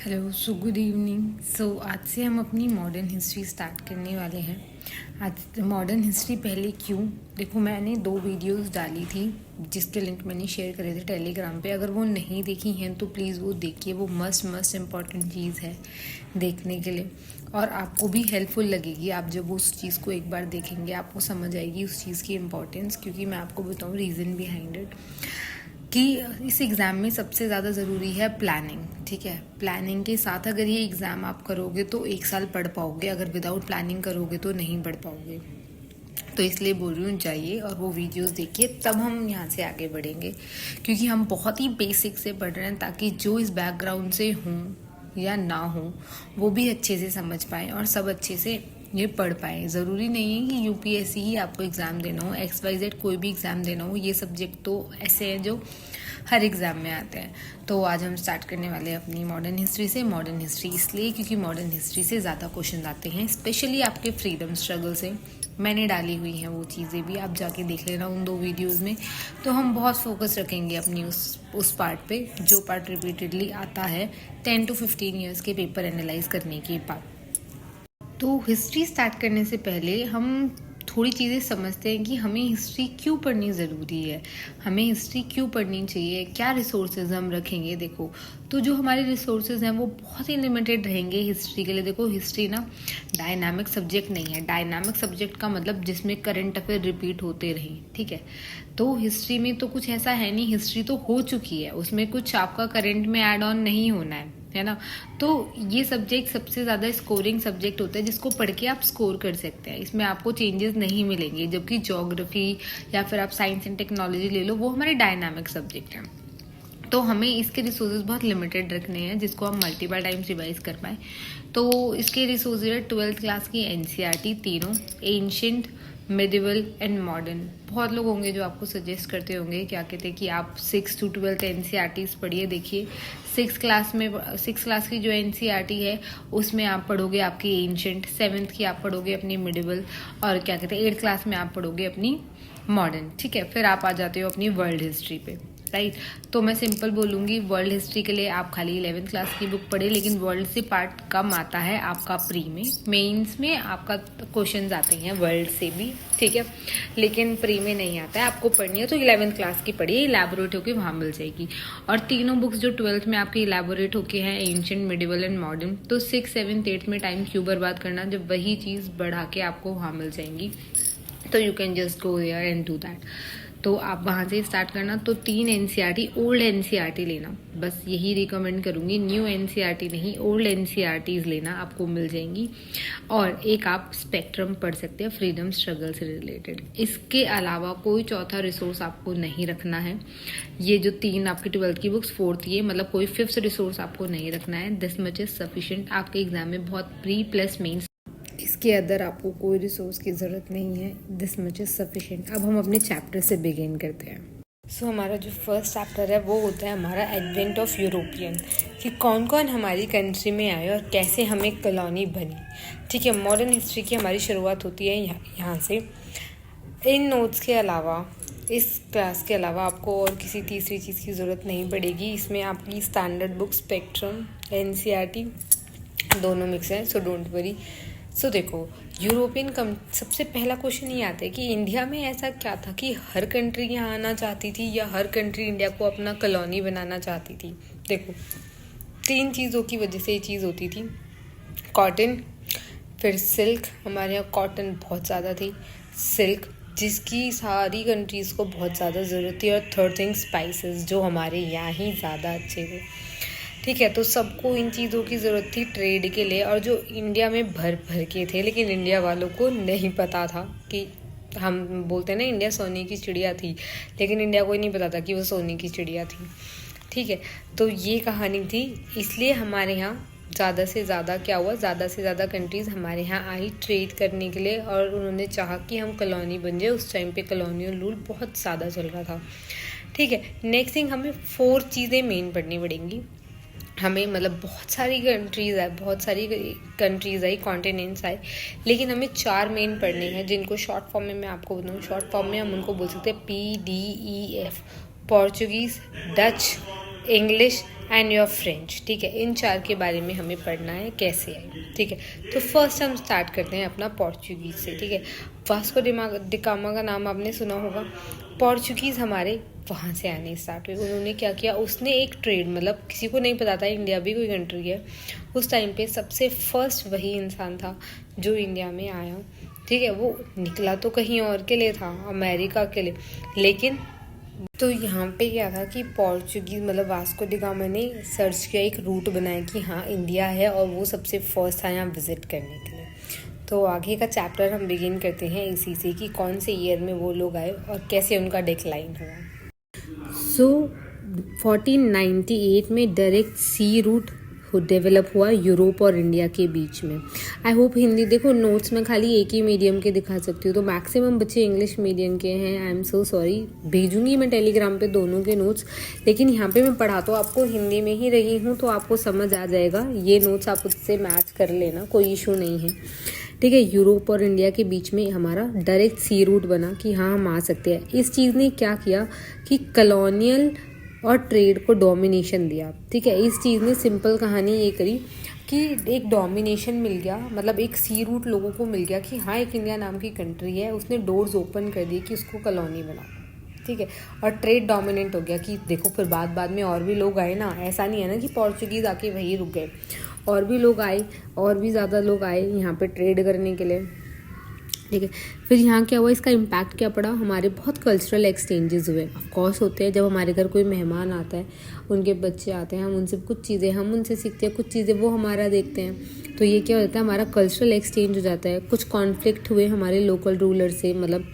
Hello so good evening. आज से हम अपनी मॉडर्न हिस्ट्री स्टार्ट करने वाले हैं। आज मॉडर्न हिस्ट्री पहले क्यों, देखो मैंने 2 वीडियोस डाली थी जिसके लिंक मैंने शेयर करे थे टेलीग्राम पे। अगर वो नहीं देखी हैं तो प्लीज़ वो देखिए, वो मस्ट इम्पॉर्टेंट चीज़ है देखने के लिए और आपको भी हेल्पफुल लगेगी। आप जब उस चीज़ को एक बार देखेंगे आपको समझ आएगी उस चीज़ की इम्पोर्टेंस, क्योंकि मैं आपको बताऊँ रीज़न बिहाइंड इट कि इस एग्ज़ाम में सबसे ज़्यादा ज़रूरी है प्लानिंग। ठीक है, प्लानिंग के साथ अगर ये एग्ज़ाम आप करोगे तो 1 साल पढ़ पाओगे, अगर विदाउट प्लानिंग करोगे तो नहीं पढ़ पाओगे। तो इसलिए बोल रही हूँ जाइए और वो वीडियोस देखिए, तब हम यहाँ से आगे बढ़ेंगे, क्योंकि हम बहुत ही बेसिक से पढ़ रहे हैं ताकि जो इस बैकग्राउंड से हों या ना हो वो भी अच्छे से समझ पाएँ और सब अच्छे से ये पढ़ पाए। ज़रूरी नहीं है कि यूपीएससी ही आपको एग्ज़ाम देना हो, XYZ कोई भी एग्ज़ाम देना हो। ये सब्जेक्ट तो ऐसे हैं जो हर एग्ज़ाम में आते हैं। तो आज हम स्टार्ट करने वाले हैं अपनी मॉडर्न हिस्ट्री से। मॉडर्न हिस्ट्री इसलिए क्योंकि मॉडर्न हिस्ट्री से ज़्यादा क्वेश्चन आते हैं, स्पेशली आपके फ्रीडम स्ट्रगल से। मैंने डाली हुई हैं वो चीज़ें भी, आप जाके देख लेना उन 2 वीडियोज़ में। तो हम बहुत फोकस रखेंगे अपनी उस पार्ट पे जो पार्ट रिपीटेडली आता है 10 to 15 ईयर्स के पेपर एनालाइज करने के बाद। तो हिस्ट्री स्टार्ट करने से पहले हम थोड़ी चीज़ें समझते हैं कि हमें हिस्ट्री क्यों पढ़नी ज़रूरी है, हमें हिस्ट्री क्यों पढ़नी चाहिए, क्या रिसोर्सेज हम रखेंगे। देखो, तो जो हमारे रिसोर्सेज हैं वो बहुत ही लिमिटेड रहेंगे हिस्ट्री के लिए। देखो, हिस्ट्री ना डायनामिक सब्जेक्ट नहीं है। डायनामिक सब्जेक्ट का मतलब जिसमें करंट अफेयर रिपीट होते रहें। ठीक है, तो हिस्ट्री में तो कुछ ऐसा है नहीं, हिस्ट्री तो हो चुकी है, उसमें कुछ आपका करंट में ऐड ऑन नहीं होना है ना। तो ये सब्जेक्ट सबसे ज़्यादा स्कोरिंग सब्जेक्ट होता है जिसको पढ़ के आप स्कोर कर सकते हैं, इसमें आपको चेंजेस नहीं मिलेंगे। जबकि ज्योग्राफी या फिर आप साइंस एंड टेक्नोलॉजी ले लो, वो हमारे डायनामिक सब्जेक्ट हैं। तो हमें इसके रिसोर्सेज बहुत लिमिटेड रखने हैं जिसको हम मल्टीपल टाइम्स रिवाइज कर पाए। तो इसके रिसोर्सेज 12th क्लास की NCERT तीनों, एंशिएंट, मिडिवल एंड मॉडर्न। बहुत लोग होंगे जो आपको सजेस्ट करते होंगे, क्या कहते हैं कि आप 6 to 12 NCERTs पढ़िए। देखिए, 6 क्लास की जो NCERT है उसमें आप पढ़ोगे आपकी एंशिएंट, 7th की आप पढ़ोगे अपनी मिडिवल और क्या कहते हैं 8th क्लास में आप पढ़ोगे अपनी मॉडर्न। ठीक है, फिर आप आ जाते हो अपनी वर्ल्ड हिस्ट्री पे, राइट। तो मैं सिंपल बोलूँगी, वर्ल्ड हिस्ट्री के लिए आप खाली 11th क्लास की बुक पढ़े, लेकिन वर्ल्ड से पार्ट कम आता है आपका प्री में। मेंस में आपका क्वेश्चंस आते हैं वर्ल्ड से भी, ठीक है, लेकिन प्री में नहीं आता है। आपको पढ़नी है तो 11th क्लास की पढ़िए, इलेबोरेट होकर वहाँ मिल जाएगी। और तीनों बुक्स जो 12th में आपकी इलेबोरेट होके हैं, एंशिएंट, मिडिवल एंड मॉडर्न, तो 6, 7, 8 में टाइम क्यों बर्बाद करना जब वही चीज़ बढ़ा के आपको वहाँ मिल जाएंगी। तो you can just go there and do that. तो आप वहाँ से स्टार्ट करना। तो 3 NCERT, ओल्ड NCERT लेना, बस यही रिकमेंड करूँगी। न्यू NCERT नहीं, ओल्ड NCERTs लेना, आपको मिल जाएंगी। और एक आप स्पेक्ट्रम पढ़ सकते हैं फ्रीडम स्ट्रगल से रिलेटेड। इसके अलावा कोई चौथा रिसोर्स आपको नहीं रखना है। ये जो 3 आपकी 12th की बुक्स, 4th ये, मतलब कोई 5th रिसोर्स आपको नहीं रखना है। This much is sufficient. आपके एग्जाम में बहुत प्री प्लस मेंस, इसके अंदर आपको कोई रिसोर्स की ज़रूरत नहीं है। This much is sufficient. अब हम अपने चैप्टर से बिगिन करते हैं। हमारा जो फर्स्ट चैप्टर है वो होता है हमारा एडवेंट ऑफ यूरोपियन, कि कौन कौन हमारी कंट्री में आए और कैसे हमें कॉलोनी बनी। ठीक है, मॉडर्न हिस्ट्री की हमारी शुरुआत होती है यहाँ से। इन नोट्स के अलावा, इस क्लास के अलावा आपको और किसी तीसरी चीज़ की ज़रूरत नहीं पड़ेगी। इसमें आपकी स्टैंडर्ड बुक, स्पेक्ट्रम, NCERT दोनों मिक्स हैं, सो डोंट वरी। सो देखो, यूरोपियन सबसे पहला क्वेश्चन ये आता है कि इंडिया में ऐसा क्या था कि हर कंट्री यहाँ आना चाहती थी या हर कंट्री इंडिया को अपना कॉलोनी बनाना चाहती थी। देखो, 3 चीज़ों की वजह से ये चीज़ होती थी। कॉटन, फिर सिल्क, हमारे यहाँ कॉटन बहुत ज़्यादा थी, सिल्क जिसकी सारी कंट्रीज़ को बहुत ज़्यादा ज़रूरत थी, और थर्ड थिंग स्पाइसेस जो हमारे यहाँ ही ज़्यादा अच्छे थे। ठीक है, तो सबको इन चीज़ों की ज़रूरत थी ट्रेड के लिए, और जो इंडिया में भर भर के थे, लेकिन इंडिया वालों को नहीं पता था कि, हम बोलते हैं ना इंडिया सोने की चिड़िया थी, लेकिन इंडिया को ही नहीं पता था कि वो सोने की चिड़िया थी। ठीक है, तो ये कहानी थी। इसलिए हमारे यहाँ ज़्यादा से ज़्यादा क्या हुआ, ज़्यादा से ज़्यादा कंट्रीज़ हमारे यहाँ आई ट्रेड करने के लिए, और उन्होंने चाहा कि हम कॉलोनी बन जाए। उस टाइम पे कॉलोनियल रूल बहुत ज़्यादा चल रहा था। ठीक है, नेक्स्ट थिंग, हमें 4 चीज़ें मेन पढ़नी पड़ेंगी हमें। मतलब बहुत सारी कंट्रीज़ आई, कॉन्टिनेंट्स आए, लेकिन हमें 4 मेन पढ़ने हैं जिनको शॉर्ट फॉर्म में मैं आपको बताऊँ। शॉर्ट फॉर्म में हम उनको बोल सकते हैं PDEF, Portuguese, Dutch, English and your French. ठीक है, इन 4 के बारे में हमें पढ़ना है कैसे आई। ठीक है, तो फर्स्ट हम स्टार्ट करते हैं अपना पोर्चुगीज़ से। ठीक है, वास्को डिगामा का नाम आपने सुना होगा। पोर्चुगीज़ हमारे वहाँ से आने स्टार्ट हुए। उन्होंने क्या किया, उसने एक ट्रेड, मतलब किसी को नहीं पता था इंडिया भी कोई कंट्री है, उस टाइम पे सबसे फर्स्ट वही इंसान था जो इंडिया में आया। ठीक है, वो निकला तो कहीं और के लिए था, अमेरिका के लिए, लेकिन तो यहाँ पे क्या था कि पोर्चुगीज़ मतलब वास्को डिगामा ने सर्च किया, एक रूट बनाया कि हाँ इंडिया है, और वो सबसे फर्स्ट था यहाँ विज़िट करने के लिए। तो आगे का चैप्टर हम बिगिन करते हैं इसी से कि कौन से ईयर में वो लोग आए और कैसे उनका डिक्लाइन हुआ। सो 1498 में डायरेक्ट सी रूट डेवलप हुआ यूरोप और इंडिया के बीच में। आई होप हिंदी, देखो नोट्स में खाली एक ही मीडियम के दिखा सकती हूँ, तो मैक्सिमम बच्चे इंग्लिश मीडियम के हैं। आई एम सो सॉरी, भेजूंगी मैं टेलीग्राम पे दोनों के नोट्स, लेकिन यहाँ पे मैं पढ़ा तो आपको हिंदी में ही रही हूँ, तो आपको समझ आ जाएगा। ये नोट्स आप उससे मैच कर लेना, कोई इशू नहीं है। ठीक है, यूरोप और इंडिया के बीच में हमारा डायरेक्ट सी रूट बना कि हाँ हम आ सकते हैं। इस चीज़ ने क्या किया कि कॉलोनियल और ट्रेड को डोमिनेशन दिया। ठीक है, इस चीज़ ने सिंपल कहानी ये करी कि एक डोमिनेशन मिल गया, मतलब एक सी रूट लोगों को मिल गया कि हाँ एक इंडिया नाम की कंट्री है, उसने डोर्स ओपन कर दिए कि उसको कॉलोनी बना। ठीक है, और ट्रेड डोमिनेंट हो गया कि देखो फिर बाद में और भी लोग आए ना, ऐसा नहीं है ना कि पोर्चुगीज़ आके वहीं रुक गए, और भी लोग आए, और भी ज़्यादा लोग आए यहाँ पे ट्रेड करने के लिए। ठीक है, फिर यहाँ क्या हुआ, इसका इम्पैक्ट क्या पड़ा, हमारे बहुत कल्चरल एक्सचेंजेस हुए। ऑफकोर्स होते हैं, जब हमारे घर कोई मेहमान आता है, उनके बच्चे आते हैं, हम उनसे कुछ चीज़ें हम उनसे सीखते हैं, कुछ चीज़ें वो हमारा देखते हैं, तो ये क्या होता है, हमारा कल्चरल एक्सचेंज हो जाता है। कुछ कॉन्फ्लिक्ट हुए हमारे लोकल रूलर से, मतलब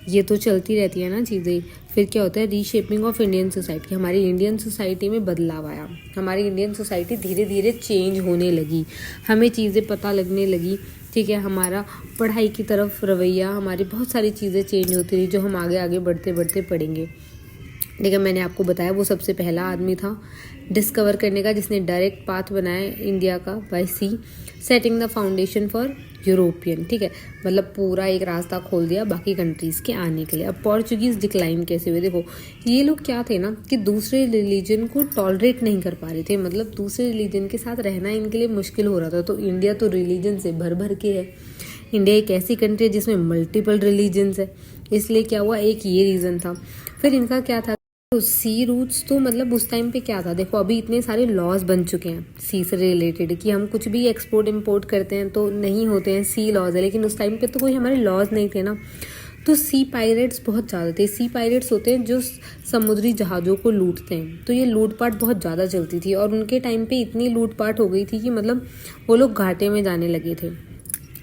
ये तो चलती रहती है ना चीज़ें। फिर क्या होता है, रीशेपिंग ऑफ इंडियन सोसाइटी, हमारी इंडियन सोसाइटी में बदलाव आया, हमारी इंडियन सोसाइटी धीरे धीरे चेंज होने लगी, हमें चीज़ें पता लगने लगी। ठीक है, हमारा पढ़ाई की तरफ रवैया, हमारी बहुत सारी चीज़ें चेंज होती रही, जो हम आगे आगे बढ़ते बढ़ते पढ़ेंगे। ठीक है, मैंने आपको बताया वो सबसे पहला आदमी था डिस्कवर करने का, जिसने डायरेक्ट पाथ बनाया इंडिया का by sea, setting the foundation for European. ठीक है, मतलब पूरा एक रास्ता खोल दिया बाकी कंट्रीज़ के आने के लिए। अब पोर्चुगीज़ डिक्लाइन कैसे हुए, देखो ये लोग क्या थे ना कि दूसरे रिलीजन को टॉलरेट नहीं कर पा रहे थे, मतलब दूसरे रिलीजन के साथ रहना इनके लिए मुश्किल हो रहा था। तो इंडिया तो रिलीजन से भर भर के है, इंडिया एक ऐसी कंट्री है जिसमें मल्टीपल रिलीजन्स है, इसलिए क्या हुआ, एक ये रीज़न था। फिर इनका क्या था, तो सी रूट्स, तो मतलब उस टाइम पे क्या था, देखो अभी इतने सारे लॉज बन चुके हैं सी से रिलेटेड कि हम कुछ भी एक्सपोर्ट इंपोर्ट करते हैं तो नहीं होते हैं, सी लॉज है, लेकिन उस टाइम पे तो कोई हमारे लॉज नहीं थे ना। तो सी पायरेट्स बहुत ज़्यादा थे। सी पायरेट्स होते हैं जो समुद्री जहाज़ों को लूटते हैं, तो ये लूटपाट बहुत ज़्यादा चलती थी, और उनके टाइम पे इतनी लूटपाट हो गई थी कि मतलब वो लोग घाटे में जाने लगे थे।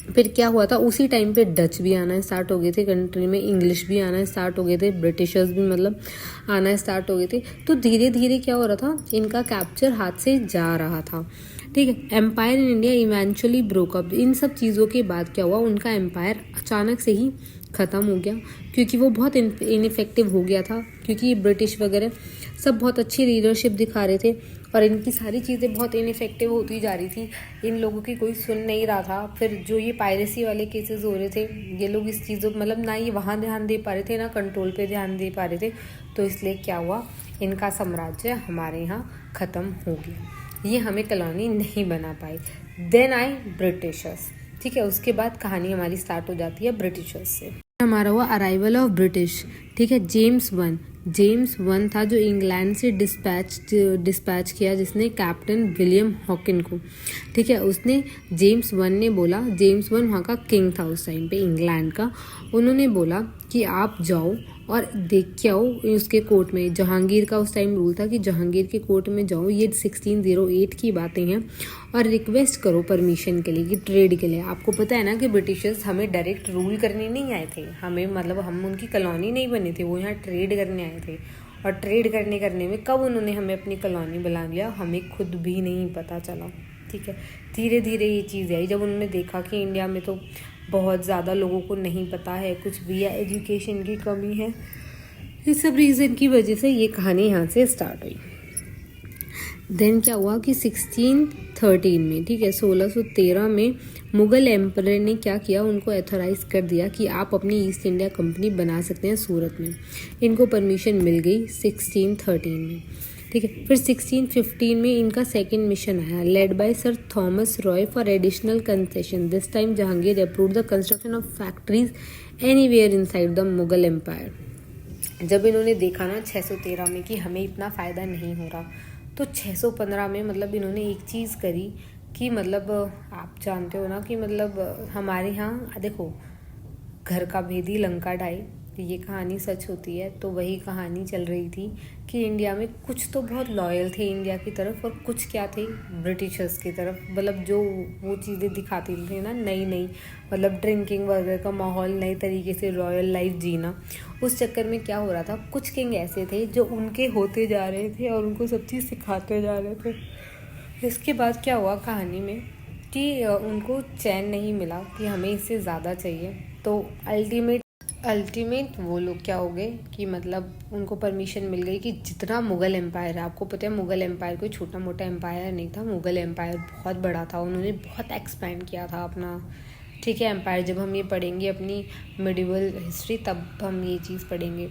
फिर क्या हुआ था, उसी टाइम पे डच भी आना स्टार्ट हो गए थे कंट्री में, इंग्लिश भी आना स्टार्ट हो गए थे, ब्रिटिशर्स भी मतलब आना स्टार्ट हो गए थे। तो धीरे धीरे क्या हो रहा था, इनका कैप्चर हाथ से जा रहा था। ठीक है, empire in India eventually broke up. इन सब चीज़ों के बाद क्या हुआ, उनका एम्पायर अचानक से ही ख़त्म हो गया, क्योंकि वो बहुत इनइफेक्टिव हो गया था, क्योंकि ब्रिटिश वगैरह सब बहुत अच्छी लीडरशिप दिखा रहे थे, और इनकी सारी चीज़ें बहुत इनइफेक्टिव होती जा रही थी, इन लोगों की कोई सुन नहीं रहा था। फिर जो ये पायरेसी वाले केसेस हो रहे थे, ये लोग इस चीज़ों मतलब ना ये वहाँ ध्यान दे पा रहे थे, ना कंट्रोल पे ध्यान दे पा रहे थे, तो इसलिए क्या हुआ, इनका साम्राज्य हमारे यहाँ ख़त्म हो गया, ये हमें कॉलोनी नहीं बना पाए। देन आए ब्रिटिशर्स। ठीक है, उसके बाद कहानी हमारी स्टार्ट हो जाती है ब्रिटिशर्स से। हमारा हुआ अराइवल ऑफ ब्रिटिश। ठीक है, जेम्स वन था जो इंग्लैंड से डिस्पैच किया, जिसने कैप्टन विलियम हॉकिन को। ठीक है, उसने जेम्स वन ने बोला, जेम्स वन वहाँ का किंग था उस टाइम पे इंग्लैंड का, उन्होंने बोला कि आप जाओ और देख के आओ उसके कोर्ट में। जहांगीर का उस टाइम रूल था कि जहांगीर के कोर्ट में जाओ, ये 1608 की बातें हैं, और रिक्वेस्ट करो परमिशन के लिए कि ट्रेड के लिए। आपको पता है ना कि ब्रिटिशर्स हमें डायरेक्ट रूल करने नहीं आए थे, हमें मतलब हम उनकी कॉलोनी नहीं बने थे, वो यहाँ ट्रेड करने आए थे, और ट्रेड करने में कब उन्होंने हमें अपनी कॉलोनी बना लिया हमें खुद भी नहीं पता चला। ठीक है, धीरे धीरे ये चीज़ आई, जब उन्होंने देखा कि इंडिया में तो बहुत ज़्यादा लोगों को नहीं पता है कुछ भी, या एजुकेशन की कमी है, इस सब रीज़न की वजह से ये कहानी यहाँ से स्टार्ट हुई। देन क्या हुआ कि 1613 में, ठीक है 1613 में मुगल एम्परर ने क्या किया, उनको एथोराइज कर दिया कि आप अपनी ईस्ट इंडिया कंपनी बना सकते हैं सूरत में। इनको परमिशन मिल गई 1613 में। ठीक है। फिर 1615 में इनका सेकंड मिशन आया, led by sir Thomas Roe for additional concession. This time Jahangir approve the construction of factories anywhere inside the Mughal empire. जब इन्होंने देखा ना 613 में कि हमें इतना फ़ायदा नहीं हो रहा, तो 615 में मतलब इन्होंने एक चीज़ करी कि मतलब आप जानते हो ना कि मतलब हमारे यहाँ देखो, घर का भेदी लंका ढाई, ये कहानी सच होती है। तो वही कहानी चल रही थी कि इंडिया में कुछ तो बहुत लॉयल थे इंडिया की तरफ, और कुछ क्या थे, ब्रिटिशर्स की तरफ। मतलब जो वो चीज़ें दिखाती थी ना नई नई, मतलब ड्रिंकिंग वगैरह का माहौल, नए तरीके से रॉयल लाइफ जीना, उस चक्कर में क्या हो रहा था, कुछ किंग ऐसे थे जो उनके होते जा रहे थे और उनको सब चीज़ सिखाते जा रहे थे। इसके बाद क्या हुआ कहानी में कि उनको चैन नहीं मिला कि हमें इससे ज़्यादा चाहिए। तो अल्टीमेट वो लोग क्या हो गए कि मतलब उनको परमिशन मिल गई कि जितना मुग़ल एम्पायर है, आपको पता है मुग़ल एम्पायर कोई छोटा मोटा एम्पायर नहीं था, मुग़ल एम्पायर बहुत बड़ा था, उन्होंने बहुत एक्सपैंड किया था अपना, ठीक है, एम्पायर। जब हम ये पढ़ेंगे अपनी मिडिवल हिस्ट्री तब हम ये चीज़ पढ़ेंगे,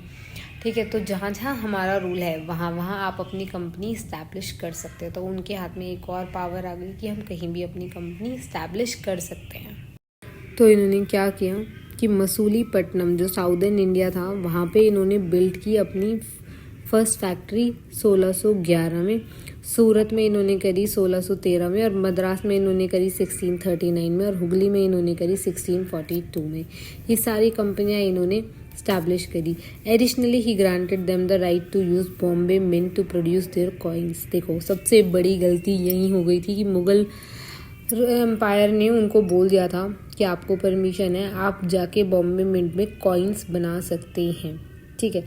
ठीक है। तो जहाँ जहाँ हमारा रूल है वहाँ वहाँ आप अपनी कंपनी इस्टेब्लिश कर सकते हैं। तो उनके हाथ में एक और पावर आ गई कि हम कहीं भी अपनी कंपनी इस्टेब्लिश कर सकते हैं। तो इन्होंने क्या किया कि मसूलीपट्टनम जो साउदर्न इंडिया था वहाँ पे इन्होंने बिल्ड की अपनी फर्स्ट फैक्ट्री 1611 में, सूरत में इन्होंने करी 1613 में, और मद्रास में इन्होंने करी 1639 में, और हुगली में इन्होंने करी 1642 में। ये सारी कंपनियाँ इन्होंने स्टैब्लिश करी। Additionally he granted them the right to use Bombay mint to produce their coins. देखो सबसे बड़ी गलती यही हो गई थी कि मुग़ल एम्पायर ने उनको बोल दिया था कि आपको परमिशन है, आप जाके बॉम्बे मिंट में कॉइन्स बना सकते हैं, ठीक है।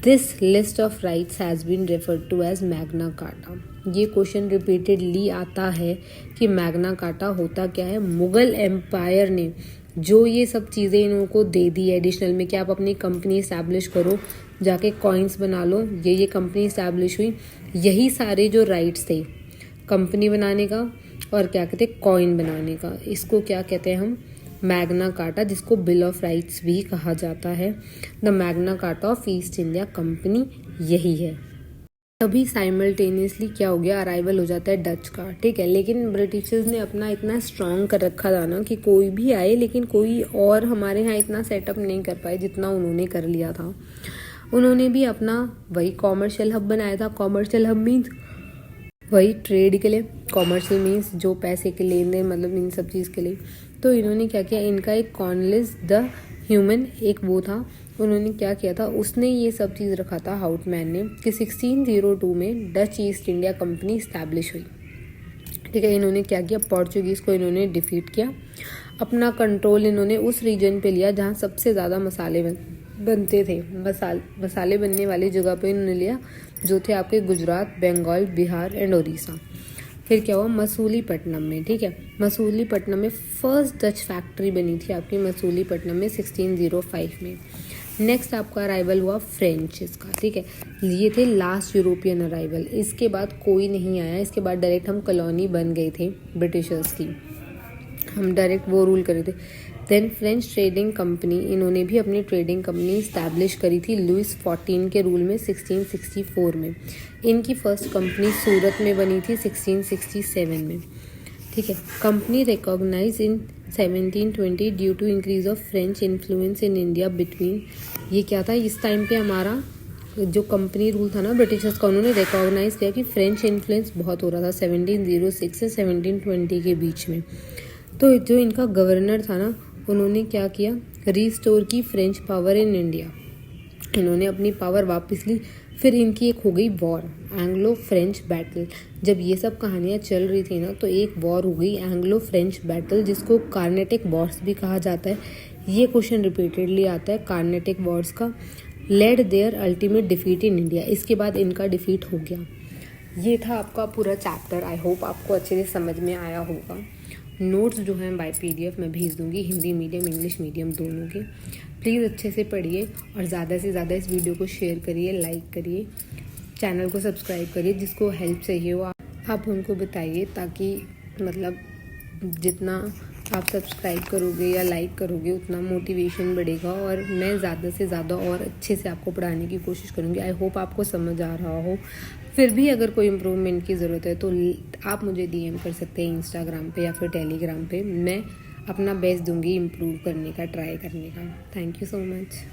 This list of rights has been referred to as Magna Carta. ये क्वेश्चन रिपीटेडली आता है कि मैग्ना कार्टा होता क्या है। मुग़ल एम्पायर ने जो ये सब चीज़ें इनको दे दी एडिशनल में कि आप अपनी कंपनी इस्टेब्लिश करो, जाके कॉइन्स बना लो, ये कंपनी इस्टेब्लिश हुई। यही सारे जो राइट्स थे कंपनी बनाने का और क्या कहते हैं कॉइन बनाने का, इसको क्या कहते हैं हम, मैग्ना कार्टा, जिसको बिल ऑफ राइट्स भी कहा जाता है। The Magna carta of east India company यही है। अभी साइमल्टेनियसली क्या हो गया, अराइवल हो जाता है डच का, ठीक है। लेकिन ब्रिटिशर्स ने अपना इतना स्ट्रॉन्ग कर रखा था ना कि कोई भी आए, लेकिन कोई और हमारे यहाँ इतना सेटअप नहीं कर पाए जितना उन्होंने कर लिया था। उन्होंने भी अपना वही कॉमर्शियल हब बनाया था। कॉमर्शियल हब मीन्स वही ट्रेड के लिए, कॉमर्शियल मीन्स जो पैसे के लेन देन, मतलब इन सब चीज़ के लिए। तो इन्होंने क्या किया, इनका एक कॉर्नलिस द ह्यूमन एक वो था, उन्होंने क्या किया था, उसने ये सब चीज़ रखा था हाउटमैन ने कि 1602 में Dutch east India company establish हुई, ठीक है। इन्होंने क्या किया, पोर्चुगीज़ को इन्होंने डिफीट किया, अपना कंट्रोल इन्होंने उस रीजन पे लिया जहाँ सबसे ज़्यादा मसाले बनते थे। मसाले बनने वाली जगह पे इन्होंने लिया, जो थे आपके गुजरात, बंगाल, बिहार एंड उड़ीसा। फिर क्या हुआ, मसूलीपट्टनम में, ठीक है, मसूलीपट्टनम में फर्स्ट डच फैक्ट्री बनी थी आपकी मसूलीपट्टनम में 1605 में। नेक्स्ट आपका अराइवल हुआ फ्रेंच इसका, ठीक है। ये थे लास्ट यूरोपियन अराइवल। इसके बाद कोई नहीं आया, इसके बाद डायरेक्ट हम कॉलोनी बन गए थे ब्रिटिशर्स की, हम डायरेक्ट वो रूल करे थे। देन फ्रेंच ट्रेडिंग कंपनी, इन्होंने भी अपनी ट्रेडिंग कंपनी इस्टेब्लिश करी थी लुइस 14 के रूल में 1664 में। इनकी फर्स्ट कंपनी सूरत में बनी थी 1667 में, ठीक है। Company recognise in 1720 due to increase of French influence in India between, ये क्या था इस टाइम पे हमारा जो कंपनी रूल था ना ब्रिटिशर्स का, उन्होंने रिकॉग्नाइज किया कि फ्रेंच इन्फ्लुएंस बहुत हो रहा था 1706 से 1720 के बीच में। तो जो इनका गवर्नर था ना, उन्होंने क्या किया, रीस्टोर की फ्रेंच पावर इन इंडिया, इन्होंने अपनी पावर वापस ली। फिर इनकी एक हो गई वॉर, एंग्लो फ्रेंच बैटल। जब ये सब कहानियाँ चल रही थी ना, तो एक वॉर हो गई एंग्लो फ्रेंच बैटल, जिसको कार्नेटिक वॉर्स भी कहा जाता है। ये क्वेश्चन रिपीटेडली आता है कार्नेटिक वॉर्स का। Led their ultimate defeat in India, इसके बाद इनका डिफीट हो गया। ये था आपका पूरा चैप्टर। आई होप आपको अच्छे से समझ में आया होगा। नोट्स जो हैं बाय PDF मैं भेज दूँगी, हिंदी मीडियम इंग्लिश मीडियम दोनों के। प्लीज़ अच्छे से पढ़िए और ज़्यादा से ज़्यादा इस वीडियो को शेयर करिए, लाइक करिए, चैनल को सब्सक्राइब करिए। जिसको हेल्प चाहिए हो आप उनको बताइए, ताकि मतलब जितना आप सब्सक्राइब करोगे या लाइक करोगे उतना मोटिवेशन बढ़ेगा और मैं ज़्यादा से ज़्यादा और अच्छे से आपको पढ़ाने की कोशिश करूँगी। आई होप आपको समझ आ रहा हो। फिर भी अगर कोई इम्प्रूवमेंट की ज़रूरत है तो आप मुझे DM कर सकते हैं इंस्टाग्राम पे या फिर टेलीग्राम पे। मैं अपना बेस्ट दूंगी इम्प्रूव करने का, ट्राई करने का। Thank you so much.